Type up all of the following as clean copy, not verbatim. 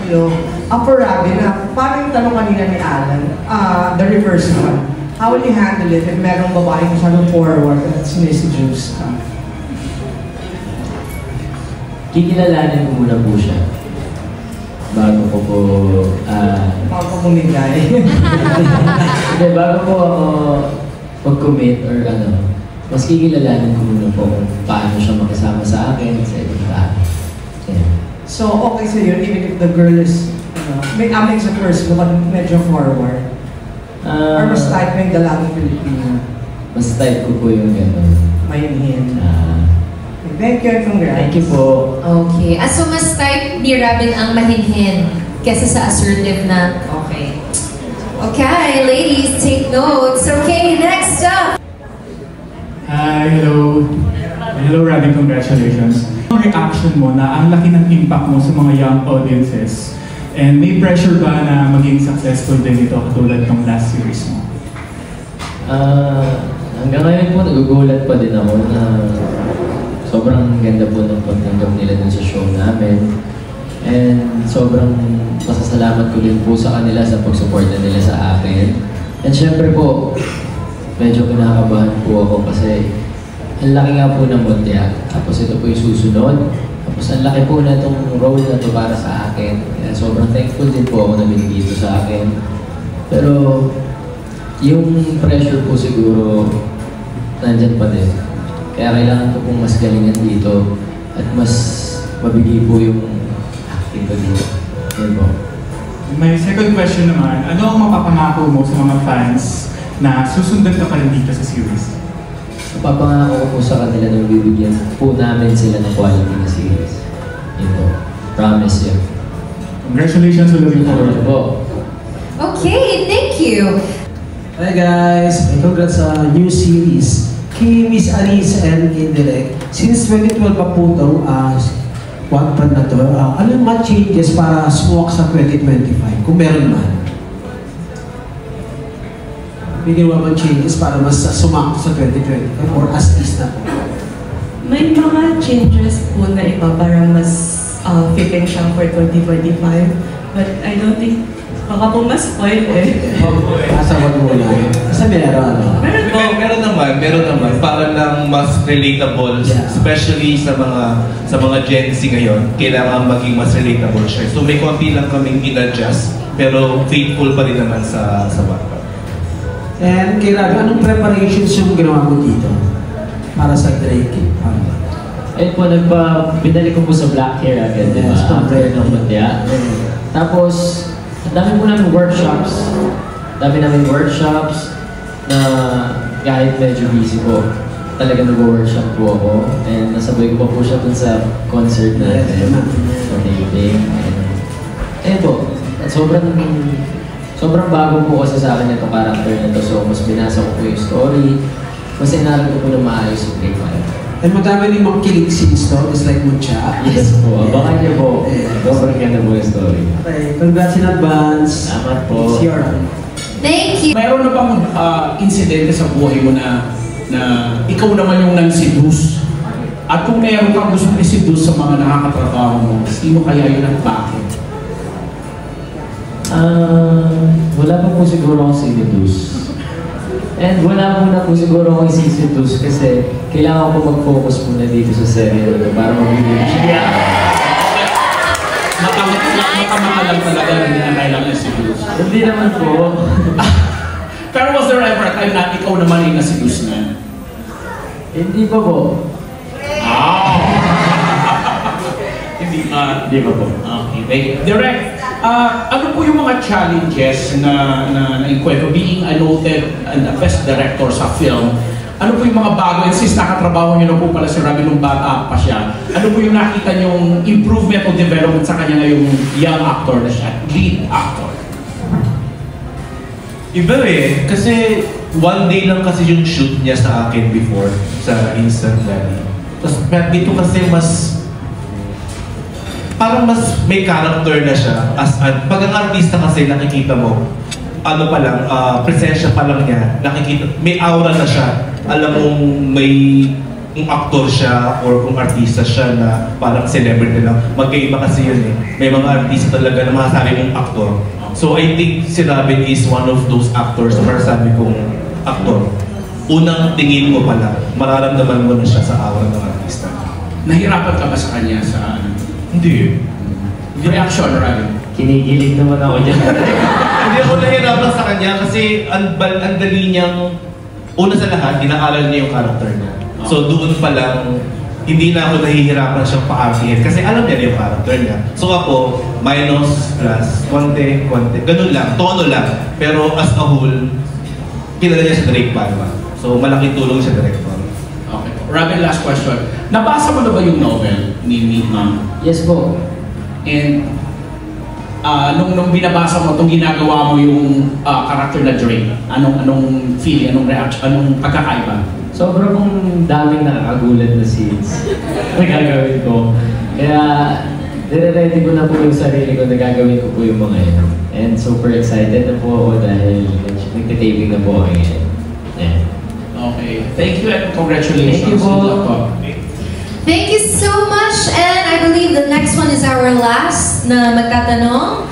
Hello. For Robin, paano yung tanong kanina ni Alan? The reverse one. How will you handle it if merong babaeng masyadong forward at sinisijuice ka? Kikilalanin ko muna po siya. Bago ko po... Bago ko pumigay. Hindi, bago po ako mag-commit or ano, mas kikilalanin ko muna po kung paano siya makisama sa akin, sa ibang tao. Yeah. So, okay sa yun, even if the girl is, may aming sa first, medyo forward? Or mas type mo yung dalagang Pilipino? Mas type ko po yung gano'n. Mahinhin. Thank you and congrats. Thank you po. Okay. So mas type ni Robin ang mahinhin kesa sa assertive na, okay. Okay, ladies, take notes. Okay, next up. Hi, hello. Hello, Robin, congratulations. Ang reaction mo na ang laki ng impact mo sa mga young audiences, and may pressure ba na maging successful din ito katulad ng last series mo? Hanggang ngayon po, nagugulat pa din ako na sobrang ganda po ng pagtanggap nila dun sa show namin. And sobrang pasasalamat ko din po sa kanila sa pagsuporta nila sa akin. And syempre po, medyo kinakabahan po ako kasi ang laki nga po ng Montya. Tapos ito po yung susunod. Tapos ang laki po na itong role na ito para sa akin. Kaya sobrang thankful din po ako na binigay ito sa akin. Pero yung pressure po siguro nandyan pa din. Kaya kailangan ko pong mas galingan dito at mas mabigay po yung acting ko dito. Yan po. My second question naman, ano ang mapapangako mo sa mga fans na susundan ka pa rin dito sa series? Papangako ko po sa kanila na bibigyan po namin sila ng quality na series. Yun po. Promise yun. Congratulations, we're looking forward po. Okay, thank you. Hi guys, congrats sa new series. Kay Miss Alice and Indirect, since 2012 pa po itong Wattpad na to, ano yung mga changes para sumok sa 2025? Kung meron man. May ginawa mga changes para mas sumak sa 2025 or as is na po? May mga changes po na iba para mas fitting siya for 2025. But I don't think, baka po mas spoil eh. Kasabot mo lang. Kasi meron, ano? Meron naman. Para lang mas relatable, especially sa mga Gen Z ngayon, kailangan maging mas relatable siya. So may konti lang kaming in-adjust, pero faithful pa rin naman sa Wattpad. And kay Rabi, anong preparations yung ginawa mo dito? Para sa Drake? Ayun po, binalik ko po sa Black Hair agad, di ba? After ng Montya. Tapos, ang dami po namin workshops. Dami namin workshops na kahit medyo busy po, talaga nag-workshop po ako. And nasabay ko pa po siya dun sa concert natin. Sa taping. Ayun po, at sobrang bago po kasi sa akin itong character na to. So, mas binasa ko po yung story. Mas inaral ko po na maayos yung Drake Fire. And madami rin mga killing scenes to, just like Mucha. Yes po, abangan niyo po. Sobrang ganda po yung story. Okay, congrats in advance. Salamat po. It's your turn. Thank you. Mayroon na bang insidente sa buhay mo na ikaw naman yung nang-seduce? At kung mayroon kang gusto i-seduce sa mga nakakatrabaho mo, sino kaya yun at bakit? Wala pa po siguro akong sinidus. And wala muna po siguro akong isisidus kasi kailangan ko mag-focus muna dito sa serye na para mag-ibig siya. Makamaka lang talaga hindi na kailangan i-seduce. Hindi naman po. Pero was there ever a time na ikaw naman yung na-seduce na? Hindi pa po. Hindi pa po. Okay. Direct, ano po yung mga challenges na na-encuentro being a noted and a best director sa film? Ano po yung mga bago, and since nakatrabaho niyo na po pala si Robin nung bata pa siya, ano po yung nakita niyong improvement o development sa kanya ngayong young actor na siya, lead actor? Iba eh, kasi one day lang kasi yung shoot niya sa akin before, sa Instant Valley. Tapos dito kasi parang mas may character na siya. Pag ang artista kasi nakikita mo, ano pa lang, presensya pa lang niya, nakikita, may aura na siya. Alam mong kung actor siya or kung artista siya na parang celebrity lang. Magkaiba kasi yun eh. May mga artista talaga na masasabi mong actor. So I think si Robin is one of those actors na masasabi kong actor. Unang tingin mo pala, mararamdaman mo na siya sa aura ng artista. Nahirapan ka ba sa kanya sa ano? Hindi. Reaction, Robin? Kinigilig naman ako dyan. Hindi ako nahirapan sa kanya kasi ang dali niyang, una sa lahat, inaaral niya yung character niya. So doon pa lang, hindi na ako nahihirapan siyang pa-artihin kasi alam niya yung character niya. So ako, minus, plus, konti, ganun lang, tono lang. Pero as a whole, kilala niya si Drake Palma. So malaking tulong siya director. Okay. Robin, last question. Nabasa mo na ba yung novel ni Meet Mom? Yes po. And nung binabasa mo, itong ginagawa mo yung character na Drake, anong feeling, anong reaction, anong pagkakaiba? Sobrang daming nakakagulat na scenes na gagawin ko. Kaya, nire-ready ko na po yung sarili ko na gagawin ko po yung mga yun. And super excited na po ako dahil nagtitaping na po ako ngayon. Yeah. Okay. Thank you and congratulations. Thank you po. Thank you so much, and I believe the next one is our last na magtatanong.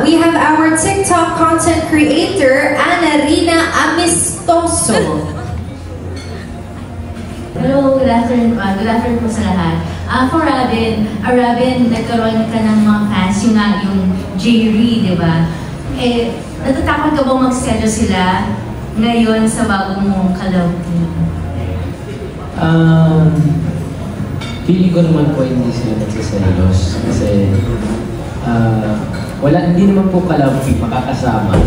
We have our TikTok content creator, Ana Rina Amistoso. Hello, good afternoon po sa lahat. For Robin, nagkaroon ka ng mga fans, yung J-Ree, di ba? Eh, natatakot ka bang mag-schedule sila ngayon sa bagong mong Kalab team? Feeling ko naman po hindi sila nagsiselos kasi hindi naman po Kalab team makakasama.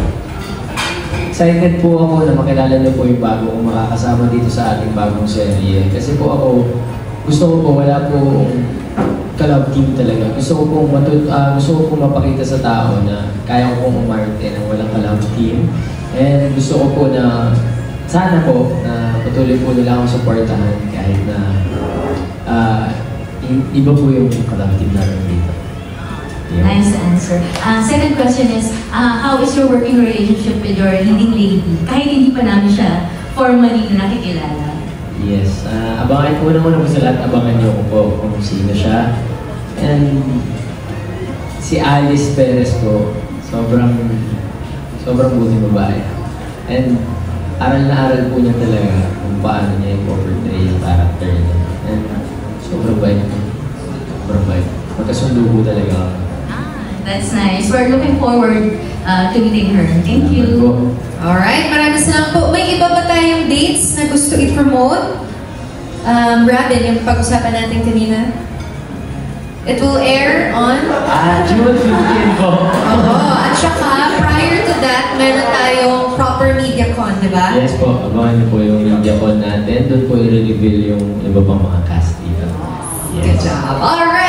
Excited po ako na makilala niyo po yung bago kong makakasama dito sa ating bagong serye. Kasi po ako, gusto ko po, wala po Kalab team talaga. Gusto ko pong mapakita sa tao na kaya ko pong umarte ng walang Kalab team. And gusto ko po na, sana po, na patuloy po nila akong supportahan kahit na iba po yung Kalab team namin dito. Yeah. Nice answer. Second question is, how is your working relationship with your leading lady? Kahit hindi pa namin siya formally na nakikilala. Yes. Abangan ko naman sa lahat. Abangan niyo ko po kung sino siya. And si Alice Perez po, sobrang buti babae. And aral na aral po niya talaga kung paano niya i-portray yung character niya. And sobrang bait. Magkasundo po talaga. That's nice. We're looking forward to meeting her. Thank you. Alright, maraming salamat po. May iba ba tayong dates na gusto i-promote? Robin, yung pag-usapan natin kanina. It will air on? June 15 po. Oo. At saka, prior to that, meron tayong proper MediaCon, di ba? Yes po. Abangan niyo po yung MediaCon natin. Doon po i-reveal yung iba pang mga cast dito. Good job. Alright.